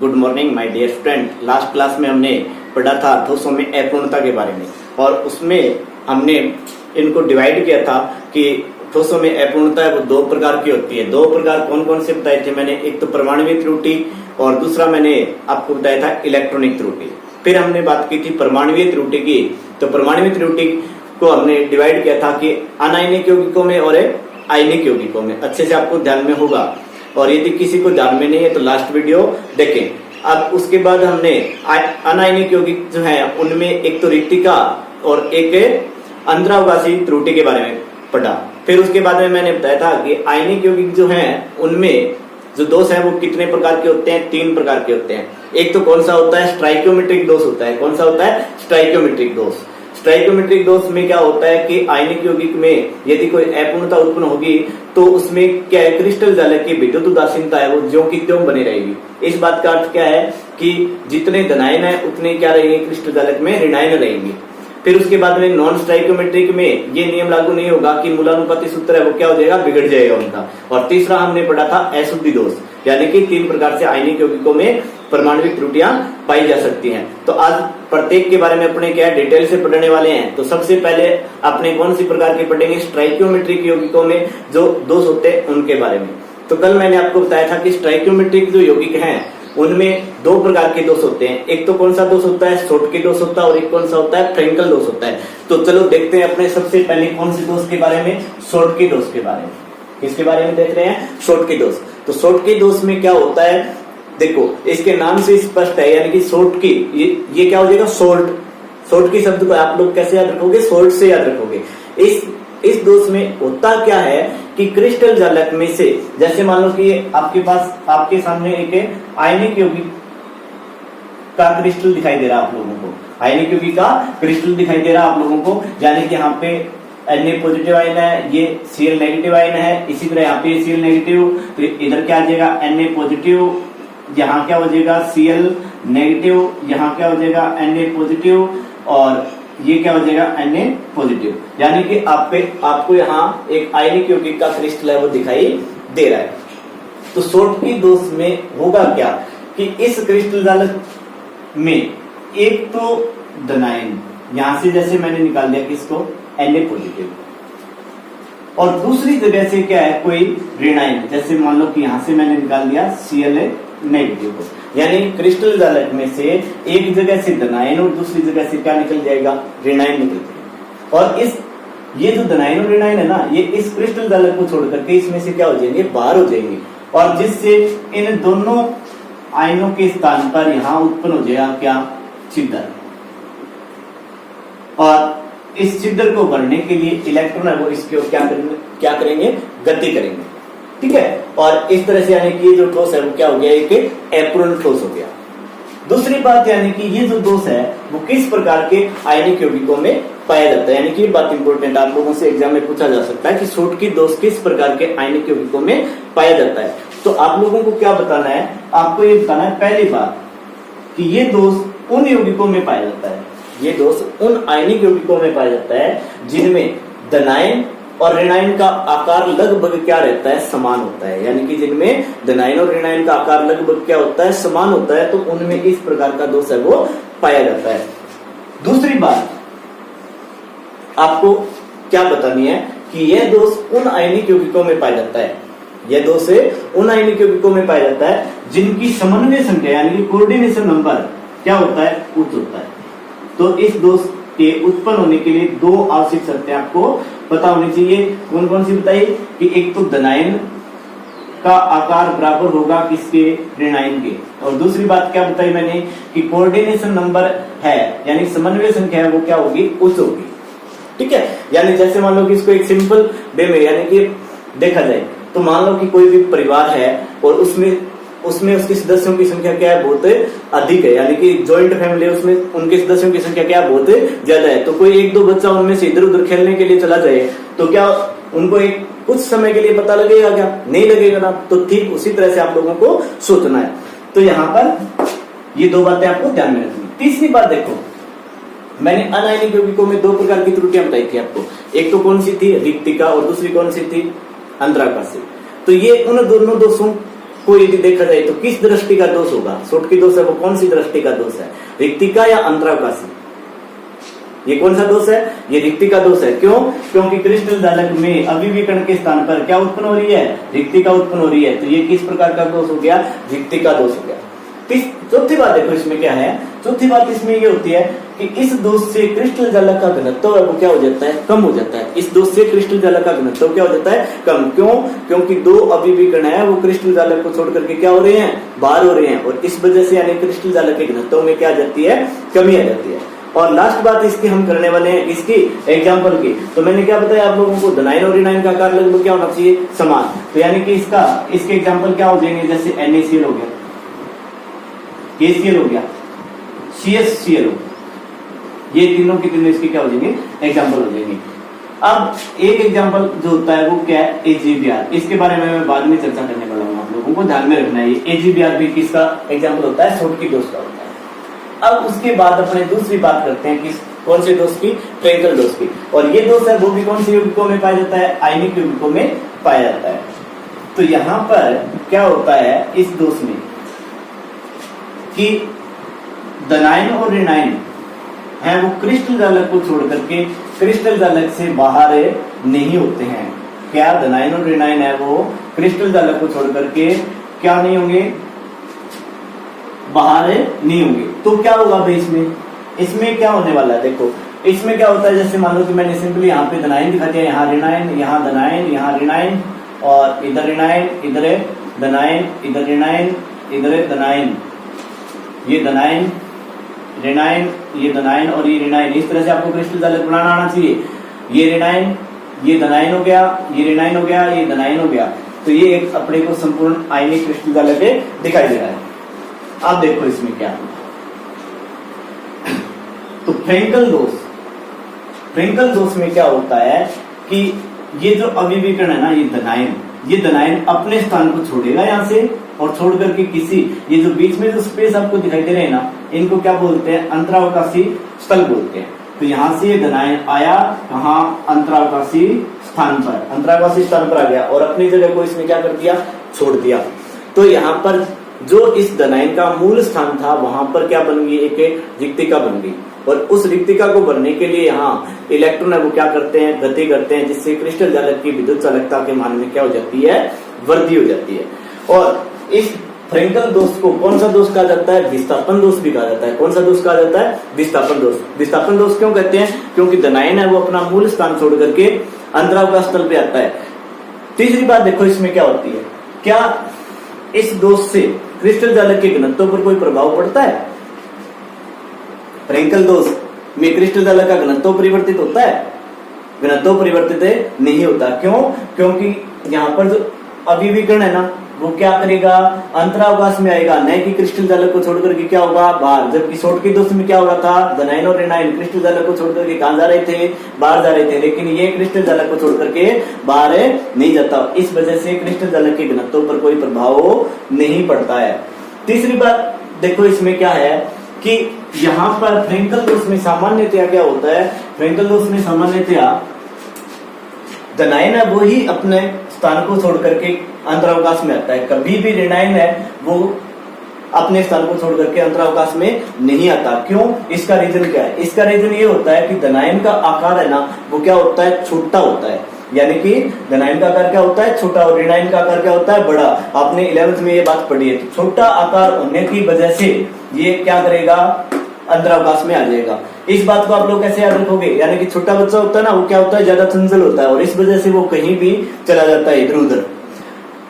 Good morning my dear student. Last class में हमने पढ़ा था ठोसों में अपूर्णता के बारे में और उसमें हमने इनको डिवाइड किया था कि ठोसों में अपूर्णता है वो दो प्रकार की होती है। दो प्रकार कौन कौन से बताए थे मैंने? एक तो परमाणुवीय त्रुटि और दूसरा मैंने आपको बताया था इलेक्ट्रॉनिक त्रुटि। फिर हमने बात की थी परमाणुवीय त्रुटि की। तो परमाणुवीय त्रुटि को हमने डिवाइड किया था कि अनायनिक यौगिकों में और आयनिक यौगिकों में। अच्छे से आपको ध्यान में होगा और यदि किसी को ध्यान में नहीं है तो लास्ट वीडियो देखें। अब उसके बाद हमने अनायनिक यौगिक जो है उनमें एक तो रिक्तिका और एक अंतरावकाशी त्रुटि के बारे में पढ़ा। फिर उसके बाद में मैंने बताया था कि आयनिक यौगिक जो है उनमें जो दोष है वो कितने प्रकार के होते हैं? 3 प्रकार के होते हैं। एक तो कौन सा होता है? स्टाइकियोमेट्रिक दोष होता है। कौन सा होता है? स्टाइकियोमेट्रिक दोष। स्टाइकियोमेट्रिक दोष में क्या होता है कि आयनिक यौगिक में यदि कोई अपूर्णता उत्पन्न होगी तो उसमें क्या है, क्रिस्टल जालक की विद्युत उदासीनता है वो ज्यों की त्यों बनी रहेगी। इस बात का अर्थ क्या है कि जितने धनायन है उतने क्या रहेंगे क्रिस्टल जालक में, ऋणायन रहेंगे। फिर उसके बाद में नॉन स्टाइकियोमेट्रिक में ये नियम लागू नहीं होगा कि मूलानुपाती सूत्र है वो क्या हो जाएगा, बिगड़ जाएगा उनका। और तीसरा हमने पढ़ा था अशुद्धि दोष, यानी कि 3 प्रकार से आयनिक यौगिकों में परमाणुविक त्रुटियां पाई जा सकती हैं। तो आज प्रत्येक के बारे में अपने क्या डिटेल से पढ़ने वाले हैं। तो सबसे पहले अपने कौन सी प्रकार के पढ़ेंगे? स्टाइकियोमेट्रिक यौगिकों में जो दोष होते हैं उनके बारे में। तो कल मैंने आपको बताया था कि स्टाइकियोमेट्रिक जो यौगिक हैं उनमें 2 प्रकार के दोष होते हैं। एक तो कौन सा दोष होता है? शॉर्टकी दोष होता है और एक कौन सा होता है? फ्रेंकल दोष होता है। तो चलो देखते हैं अपने सबसे पहले कौन से दोष के बारे में? शॉर्टकी दोष के बारे में। किसके बारे में देख रहे हैं? शॉर्टकी दोष। तो शॉर्टकी दोष में क्या होता है, देखो इसके नाम से स्पष्ट है, यानी कि शॉर्टकी ये क्या हो जाएगा? शॉर्ट की शब्द को आप लोग कैसे याद रखोगे? शॉर्ट से याद रखोगे। इस दोष में होता क्या है कि क्रिस्टल जालक में से, जैसे मान लो कि आपके पास आपके सामने एक आयनिक यौगिक का क्रिस्टल दिखाई दे रहा है आप लोगों को। आयनिक यौगिक का क्रिस्टल दिखाई दे रहा है आप लोगों को, यानी कि यहाँ पे Na पॉजिटिव आयन है, ये Cl नेगेटिव आयन है। इसी तरह यहाँ पे Cl नेगेटिव, तो इधर क्या आ जाएगा? Na पॉजिटिव, यहाँ क्या हो जाएगा? Cl नेगेटिव, यहाँ क्या हो जाएगा? Na पॉजिटिव और ये क्या हो जाएगा? Na positive. यानी कि आपको यहाँ एक आयनिक यौगिक का क्रिस्टल है वो दिखाई दे रहा है। तो शॉर्टकी दोष में होगा क्या कि इस क्रिस्टल जालक में एक तो धनायन यहां से जैसे मैंने निकाल दिया किसको? Na पॉजिटिव, और दूसरी जगह से क्या है? कोई ऋणायन, जैसे मान लो कि यहां से मैंने निकाल दिया Cl नेगेटिव को। यानी क्रिस्टल जालक में से एक जगह से धनायन और दूसरी जगह से क्या निकल जाएगा? ऋणायन निकल जाएगा। और ये जो धनायन और ऋणायन है ना, ये इस क्रिस्टल जालक को छोड़ करके इसमें से क्या हो जाएंगे? बाहर हो जाएंगे, और जिससे इन दोनों आयनों के स्थान पर यहां उत्पन्न हो जाएगा क्या? छिद्र। और इस छिद्र को भरने के लिए इलेक्ट्रॉन है वो इसके क्या करेंगे? गति करेंगे। ठीक है। और इस तरह से यानी कि जो ठोस है वो क्या हो गया? एक अपूर्ण ठोस हो गया। दूसरी बात यानी कि ये जो दोष है वो किस प्रकार के आयनिक यौगिकों में पाया जाता है, यानी कि ये बात इंपॉर्टेंट आप लोगों से एग्जाम में पूछा जा सकता है कि शॉर्टकी दोष किस प्रकार के आयनिक यौगिकों में पाया जाता है। तो आप लोगों को क्या बताना है? आपको ये बताना है पहली बात कि ये दोष उन यौगिकों में पाया जाता है, ये दोष उन आयनिक यौगिकों में पाया जाता है जिनमें धनायन और ऋणायन का आकार लगभग क्या रहता है? समान होता है। यानी कि जिनमें धनायन और ऋणायन का आकार लगभग क्या होता है? समान होता है। तो उनमें इस प्रकार का दोष है वो पाया जाता है। दूसरी बात आपको क्या बतानी है कि यह दोष उन आयनिक यौगिकों में पाया जाता है, यह दोष उन आयनिक यौगिकों में पाया जाता है जिनकी समन्वय संख्या यानी कि कोऑर्डिनेशन नंबर क्या होता है? उच्च होता है। तो इस दोष के उत्पन्न होने के लिए 2 आवश्यक शर्तें आपको पता होनी चाहिए। कौन कौन सी बताइए? कि एक तो धनायन का आकार बराबर होगा किसके? ऋणायन के। और दूसरी बात क्या बताई मैंने कि कोऑर्डिनेशन नंबर है, यानी समन्वय संख्या है वो क्या होगी? उच्च होगी। ठीक है। यानी जैसे मान लो कि इसको एक सिंपल वे में यानी कि देखा जाए तो मान लो कि कोई भी परिवार है और उसमें उसके सदस्यों की संख्या क्या है? बहुत अधिक है, यानी कि जॉइंट फैमिली है, उसमें उनके सदस्यों की संख्या क्या है? बहुत ज्यादा है। तो कोई 1-2 बच्चा उनमें से इधर उधर खेलने के लिए चला जाए तो क्या उनको एक कुछ समय के लिए पता लगेगा क्या? नहीं लगेगा ना। तो ठीक उसी तरह से आप लोगों को सोचना है। तो यहाँ पर ये 2 बातें आपको ध्यान में रखनी। तीसरी बात देखो, मैंने अनायनिक यौगिकों में 2 प्रकार की त्रुटियां बताई थी आपको। एक तो कौन सी थी? रिक्तिका, और दूसरी कौन सी थी? अंतराकाशी। तो ये उन दोनों दोषों को यदि देखा जाए तो किस दृष्टि का दोष होगा? सोट की दोष है वो कौन सी दृष्टि का दोष है? रिक्तिका या अंतरावकाशी? ये कौन सा दोष है? ये रिक्तिका दोष है। क्यों? क्योंकि क्रिस्टल जालक में अभिविकर्ण के स्थान पर क्या उत्पन्न हो रही है? रिक्तिका उत्पन्न हो रही है। तो ये किस प्रकार का दोष हो गया? रिक्तिका दोष हो गया। चौथी बात देखो इसमें क्या है। चौथी बात इसमें ये होती है कि इस दोष से क्रिस्टल जालक का घनत्व है वो क्या हो जाता है? कम हो जाता है। इस दोष से क्रिस्टल जालक का घनत्व क्या हो जाता है? कम। क्यों? क्योंकि दो अभिविकर्ण है वो क्रिस्टल जालक को छोड़ करके क्या हो रहे हैं? बाहर हो रहे हैं, और इस वजह से यानी क्रिस्टल जालक के घनत्व में क्या आ जाती है? कमी आ जाती है। और लास्ट बात इसकी हम करने वाले हैं इसकी एग्जाम्पल की। तो मैंने क्या बताया आप लोगों को? धनायन और ऋणायन का आकार लगभग क्या होना चाहिए? समान। तो यानी कि इसके एग्जाम्पल क्या हो जाएंगे? जैसे NaCl हो गया, KCl हो गया, CHCl हो, ये तीनों की तीनों इसके क्या हो जाएंगे? एग्जाम्पल हो जाएंगे। अब एक एग्जाम्पल जो होता है वो क्या है? AgBr। इसके बारे में मैं बाद में चर्चा करने वाला हूँ, आप लोगों को ध्यान में रखना है। AgBr भी किसका एग्जाम्पल होता है? सोट की दोष का होता है। अब उसके बाद अपने दूसरी बात करते हैं कि कौन से दोष की? फ्रेंकल दोष की। और ये दोष है वो भी कौन से यौगिकों में पाया जाता है? आयनिक यौगिकों में पाया जाता है। तो यहाँ पर क्या होता है इस दोष में कि धनायन और ऋणायन है वो क्रिस्टल जालक को छोड़ करके क्रिस्टल जालक से बाहर नहीं होते हैं। क्या? धनायन और ऋणायन है वो क्रिस्टल जालक को छोड़ करके क्या नहीं होंगे? बाहर नहीं होंगे। तो क्या होगा भाई इसमें क्या होने वाला है? देखो इसमें क्या होता है, जैसे मान लो कि मैंने सिंपली यहाँ पे धनायन दिखा दिया, यहाँ ऋणायन, यहाँ धनायन, यहाँ ऋणायन, और इधर ऋणायन, इधर धनायन, इधर ऋणायन, इधर धनायन, ये धनायन, ऋणायन, ये धनायन और ये ऋणायन। इस तरह से आपको क्रिस्टल जालक बनाना आना चाहिए। ये ऋणायन, ये धनायन हो गया, ये ऋणायन हो गया, ये धनायन हो गया। तो ये एक अपने को संपूर्ण आयनिक क्रिस्टल जालक दिखाई दे रहा है। अब देखो इसमें क्या, तो फ्रेंकल दोष में क्या होता है कि ये जो अभिविकर्ण है ना, ये धनायन अपने स्थान को छोड़ेगा यहाँ से, और छोड़ करके किसी, ये जो बीच में जो स्पेस आपको दिखाई दे रहे हैं ना, इनको क्या बोलते हैं? अंतरावकाशी स्थल बोलते हैं। तो यहाँ से ये धनायन आया कहाँ? अंतरावकाशी स्थान पर, अंतरावकाशी स्थान पर आ गया, और अपनी जगह को इसने क्या कर दिया? छोड़ दिया। तो यहाँ पर जो इस धनायन का मूल स्थान था वहां पर क्या बन गई? एक रिक्तिका बन गई, और उस रिक्तिका को भरने के लिए यहाँ इलेक्ट्रॉन है वो क्या करते हैं? गति करते हैं, जिससे क्रिस्टल जालक की विद्युत चालकता के मान में क्या हो जाती है? वृद्धि हो जाती है। और इस फ्रेंकल दोष को कौन सा दोष कहा जाता है? विस्थापन दोष भी कहा जाता है। कौन सा दोष कहा जाता है? विस्थापन दोष। विस्थापन दोष क्यों कहते हैं? क्योंकि धनायन है वो अपना मूल स्थान छोड़ करके अंतरावकाश स्थल पे आता है। तीसरी बात देखो इसमें क्या होती है, क्या इस दोष से क्रिस्टल जालक के घनत्व पर कोई प्रभाव पड़ता है? फ्रेंकल दोष में क्रिस्टल जालक का घनत्व परिवर्तित होता है? घनत्व परिवर्तित नहीं होता। क्यों? क्योंकि यहाँ पर जो अभिविकर्ण है ना वो क्या करेगा? अंतरावकाश में आएगा, न कि क्रिस्टल जालक को छोड़कर के क्या होगा? बाहर। जबकि सोट के दोष में क्या हो रहा था? धनायन और ऋणायन क्रिस्टल जालक को छोड़कर के कहां जा रहे थे? बाहर जा रहे थे। लेकिन ये क्रिस्टल जालक को छोड़कर के बाहर नहीं जाता, इस वजह से क्रिस्टल जालक के घनत्व पर कोई प्रभाव नहीं पड़ता है। तीसरी बात देखो इसमें क्या है कि यहाँ पर फ्रेंकल दोष में सामान्यतया क्या होता है? फ्रेंकल दोष में सामान्यतया धनायन है वो ही अपने स्थान को छोड़ करके अंतरावकाश में आता है। कभी भी ऋणायन है वो अपने स्थान को छोड़ करके अंतरावकाश में नहीं आता। क्यों? इसका रीजन क्या है? इसका रीजन ये होता है कि धनायन का आकार है ना वो क्या होता है? छोटा होता है। यानी कि धनायन का आकार क्या होता है? छोटा, और ऋणायन का आकार क्या होता है? बड़ा। आपने 11th में ये बात पढ़ी है। तो छोटा आकार होने की वजह से ये क्या करेगा? अंतरावकाश में आ जाएगा। इस बात को आप लोग कैसे याद रखोगे? यानी कि छोटा बच्चा होता है ना वो क्या होता है? ज्यादा चंचल होता है, और इस वजह से वो कहीं भी चला जाता है इधर उधर।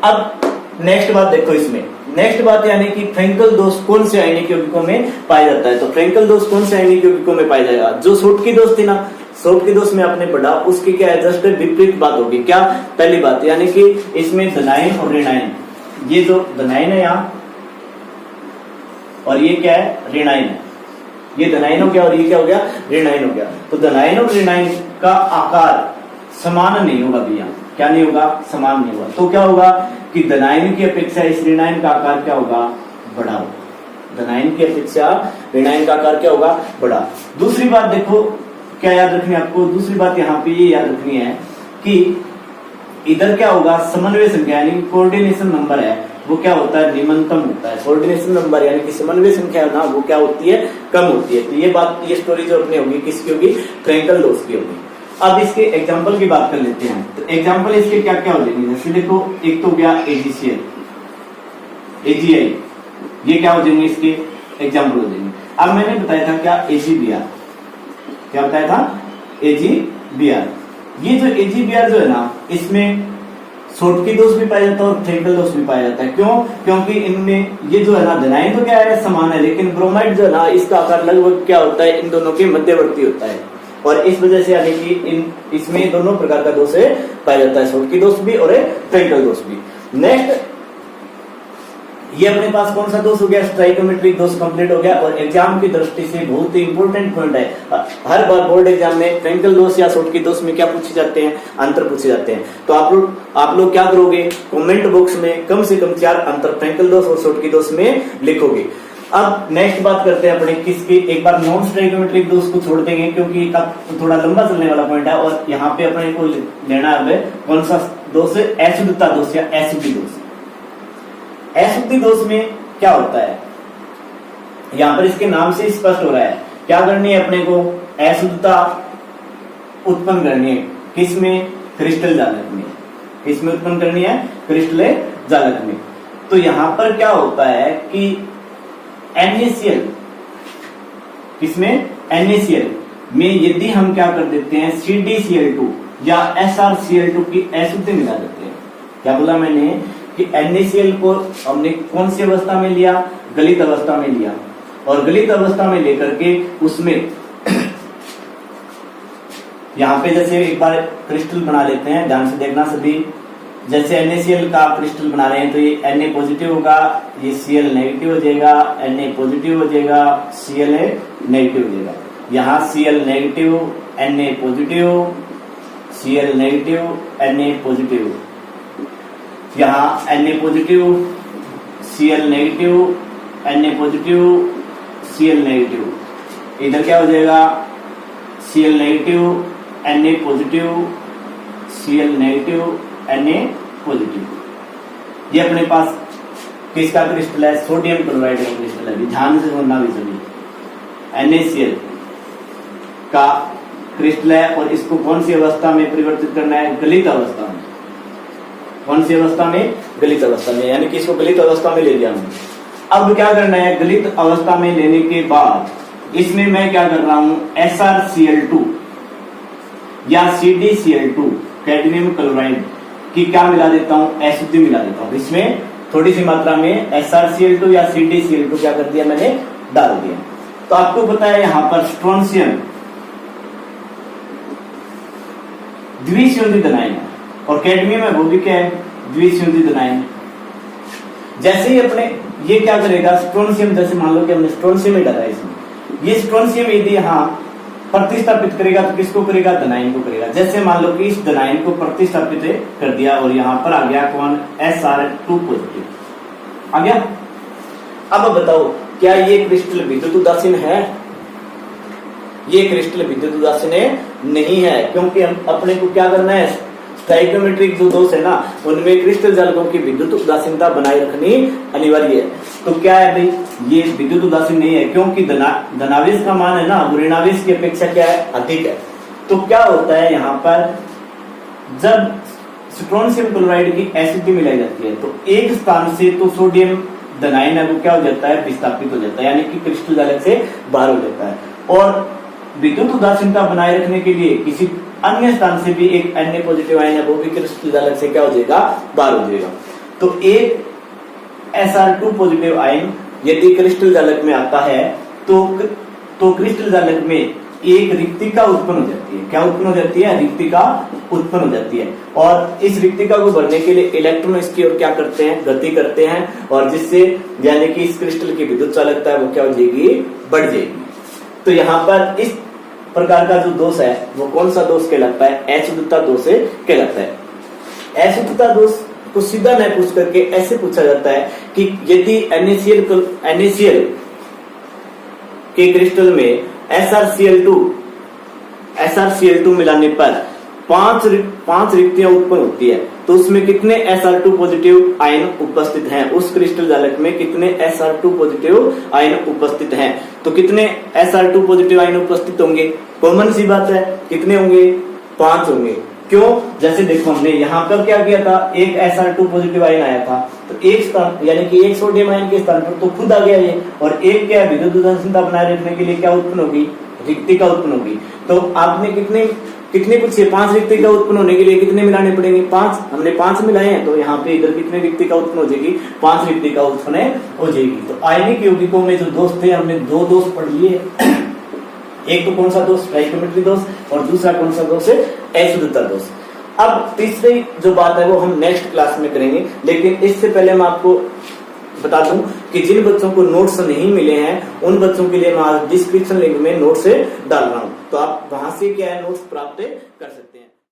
अब नेक्स्ट बात देखो इसमें, नेक्स्ट बात यानी कि फ्रेंकल दोष कौन से आयनिक यौगिकों में पाया जाता है? तो फ्रेंकल दोष कौन से आयनिक यौगिकों में पाया जाएगा? जो सोट की दोष थी ना, सोट के दोष में आपने पढ़ा, उसकी क्या है? जस्ट विपरीत बात होगी। क्या? पहली बात यानी कि इसमें धनायन और ऋणायन, ये जो धनायन है यहाँ, और ये क्या है? ऋणायन है। ये धनायन हो गया और ये क्या हो गया? ऋणायन हो गया। तो धनायन और ऋणायन का आकार समान नहीं होगा भैया। क्या नहीं होगा? समान नहीं होगा। तो क्या होगा कि धनायन की अपेक्षा इस ऋणायन का आकार क्या होगा? बड़ा होगा। धनायन की अपेक्षा ऋणायन का आकार क्या होगा? बड़ा। दूसरी बात देखो क्या याद रखनी है आपको? दूसरी बात यहाँ पे ये याद रखनी है कि इधर क्या होगा? समन्वय संख्या यानी कोऑर्डिनेशन नंबर है वो क्या होता है, निम्नतम होता है। कोऑर्डिनेशन नंबर यानी कि समन्वय संख्या ना वो क्या होती है, कम होती है। तो ये बात, ये स्टोरी जो अपनी होगी किसकी होगी, फ्रैंकल डोस की होगी। अब इसके एग्जाम्पल की बात कर लेते हैं। तो एग्जाम्पल इसके क्या क्या हो जाएंगे, जैसे देखो एक तो हो गया एजीसीएल, एजीआई, ये क्या हो जाएंगे, इसके एग्जाम्पल हो जाएंगे। अब मैंने बताया था क्या, एजीबीआर, क्या बताया था, एजीबीआर। ये जो एजीबीआर जो है ना, इसमें शॉर्टकी दोष भी पाया जाता है और फ्रैंकल दोष भी पाया जाता है। क्यों, क्योंकि इनमें ये जो है ना धनायन तो क्या है, समान है, लेकिन ब्रोमाइड जो है ना इसका आकार लगभग क्या होता है, इन दोनों के मध्यवर्ती होता है। और इस वजह से यानी कि इसमें दोनों प्रकार का दोष पाया जाता है, शॉर्टकी दोष भी और फ्रैंकल दोष भी। नेक्स्ट ये अपने पास कौन सा दोष हो गया, स्टाइकोमेट्रिक दोष कंप्लीट हो गया। और एग्जाम की दृष्टि से बहुत ही इंपॉर्टेंट पॉइंट है, हर बार बोर्ड एग्जाम में फ्रैंकल दोष या शॉर्टकी दोष में क्या पूछे जाते हैं, अंतर पूछे जाते हैं। तो आप लोग क्या करोगे, कमेंट बॉक्स में कम से कम 4 अंतर फ्रैंकल दोष और शॉर्टकी दोष में लिखोगे। अब नेक्स्ट बात करते हैं अपने किसकी, एक बार नॉन स्टाइकोमेट्रिक दोष को छोड़ देंगे क्योंकि थोड़ा लंबा चलने वाला पॉइंट है। और यहाँ पे अपने को लेना है कौन सा दोष, अशुद्धता दोष या अशुद्धि दोष। अशुद्धि दोष में क्या होता है, यहां पर इसके नाम से स्पष्ट हो रहा है, क्या करनी है अपने को, अशुद्धता उत्पन्न करनी है, किसमें, क्रिस्टल जालक में। किसमें उत्पन्न करनी है, क्रिस्टल जालक में। तो यहां पर क्या होता है कि NaCl, किसमें, NaCl में यदि हम क्या कर देते हैं, CdCl2 या SrCl2 की अशुद्धि मिला देते हैं। क्या बोला मैंने कि NaCl को हमने कौन सी अवस्था में लिया, गलित अवस्था में लिया। और गलित अवस्था में लेकर के उसमें यहां पे जैसे एक बार क्रिस्टल बना लेते हैं, ध्यान से देखना सभी। जैसे NaCl का क्रिस्टल बना रहे हैं तो ये Na पॉजिटिव होगा, ये Cl नेगेटिव हो जाएगा, Na पॉजिटिव हो जाएगा, Cl नेगेटिव हो जाएगा। यहाँ Cl negative, Na positive, Cl negative, Na positive, यहाँ Na positive, Cl negative, Na positive, Cl negative. इधर क्या हो जाएगा, Cl negative, Na positive, Cl negative, Na positive. ये अपने पास किसका क्रिस्टल है, सोडियम क्लोराइड का क्रिस्टल है। ध्यान से सुनना भी सभी, NaCl का क्रिस्टल है और इसको कौन सी अवस्था में परिवर्तित करना है, गलित अवस्था में। कौन सी अवस्था में, गलित अवस्था में, यानी कि इसको गलित अवस्था में ले लिया हमने। अब क्या करना है, गलित अवस्था में लेने के बाद इसमें मैं क्या कर रहा हूं, SrCl2 या CdCl2 कैडमियम क्लोराइड की क्या मिला देता हूं, अशुद्धि मिला देता हूं। इसमें थोड़ी सी मात्रा में SrCl2 या CdCl2 क्या कर दिया मैंने, डाल दिया। तो आपको पता है यहां पर स्ट्रोंशियम द्विसंयोजी धनायन है और कैडमियम है वो भी क्या है, द्विसंयोजी धनायन। जैसे ही अपने ये क्या करेगा, स्ट्रोंशियम, जैसे मान लो कि हमने स्ट्रोंशियम ही डाला है इसमें, ये स्ट्रोंशियम यदि यहाँ प्रतिस्थापित करेगा तो किसको करेगा, धनायन को करेगा। जैसे मान लो कि इस धनायन को प्रतिस्थापित कर दिया और यहाँ पर आ गया कौन, Sr2 पॉजिटिव आ गया। अब बताओ क्या ये क्रिस्टल विद्युत उदासीन है, ये क्रिस्टल विद्युत उदासीन नहीं है, क्योंकि हम अपने को क्या करना है, स्टाइकोमेट्रिक जो दोष है ना उनमें क्रिस्टल जालकों की विद्युत उदासीनता बनाए रखनी अनिवार्य है। तो क्या है भाई, ये विद्युत उदासीन नहीं है क्योंकि धनावेश का मान है ना वो ऋणावेश की अपेक्षा क्या है, अधिक है। तो क्या होता है यहाँ पर, जब स्ट्रोंशियम क्लोराइड की अशुद्धि मिलाई जाती है तो एक स्थान से तो सोडियम धनायन है वो क्या हो जाता है, विस्थापित हो जाता है, यानी कि क्रिस्टल जालक से बाहर हो जाता है। और विद्युत उदासीनता बनाए रखने के लिए किसी अन्य स्थान से भी एक Na पॉजिटिव आयन है वो भी क्रिस्टल जालक से क्या हो जाएगा, बाहर हो जाएगा। तो एक Sr2 पॉजिटिव आयन यदि क्रिस्टल जालक में आता है तो क्रिस्टल जालक में एक रिक्तिका उत्पन्न हो जाती है। क्या उत्पन्न हो जाती है, रिक्तिका उत्पन्न हो जाती है। और इस रिक्तिका को भरने के लिए इलेक्ट्रॉन इसकी ओर क्या करते हैं, गति करते हैं, और जिससे यानी कि इस क्रिस्टल की विद्युत चालकता है वो क्या हो जाएगी, बढ़ जाएगी। तो यहाँ पर इस प्रकार का जो दोष है वो कौन सा दोष कहलाता है, अशुद्धता दोष कहलाता है। अशुद्धता दोष को सीधा नहीं पूछ करके ऐसे पूछा जाता है कि यदि NaCl के क्रिस्टल में SrCl2 मिलाने पर पांच रिक्तियां उत्पन्न होती है, तो उसमें कितने Sr2 पॉजिटिव आयन उपस्थित हैं, उस क्रिस्टल जालक में कितने Sr2 पॉजिटिव आयन उपस्थित हैं। तो कितने Sr2 पॉजिटिव आयन उपस्थित होंगे, कॉमन सी बात है, कितने होंगे, 5 होंगे। क्यों, जैसे देखो हमने यहाँ पर क्या किया था, एक Sr2 पॉजिटिव आयन आया था, तो एक स्थान यानी कि एक सोडियम आयन के स्थान पर तो खुद आ गया ये, और एक क्या विद्युत उदासीनता बनाए रखने के लिए क्या उत्पन्न होगी, रिक्तिका उत्पन्न होगी। तो आपने कितने पूछिए, 5 रिक्तिका उत्पन्न होने के लिए कितने मिलाने पड़ेंगे, 5, हमने 5 मिलाए हैं, तो यहाँ पे इधर कितने रिक्तिका उत्पन्न हो जाएगी, 5 रिक्तिका उत्पन्न हो जाएगी। तो आयनिक यौगिकों में जो दोष थे, हमने 2 दोष पढ़ लिए, एक तो कौन सा दोष, स्टोइकियोमेट्री दोष, और दूसरा कौन सा दोष है, अशुद्धता दोष। अब तीसरी जो बात है वो हम नेक्स्ट क्लास में करेंगे, लेकिन इससे पहले मैं आपको बता दूं कि जिन बच्चों को नोट्स नहीं मिले हैं उन बच्चों के लिए मैं डिस्क्रिप्शन लिंक में नोट्स डाल रहा हूं, तो आप वहां से क्या है नोट्स प्राप्त कर सकते हैं।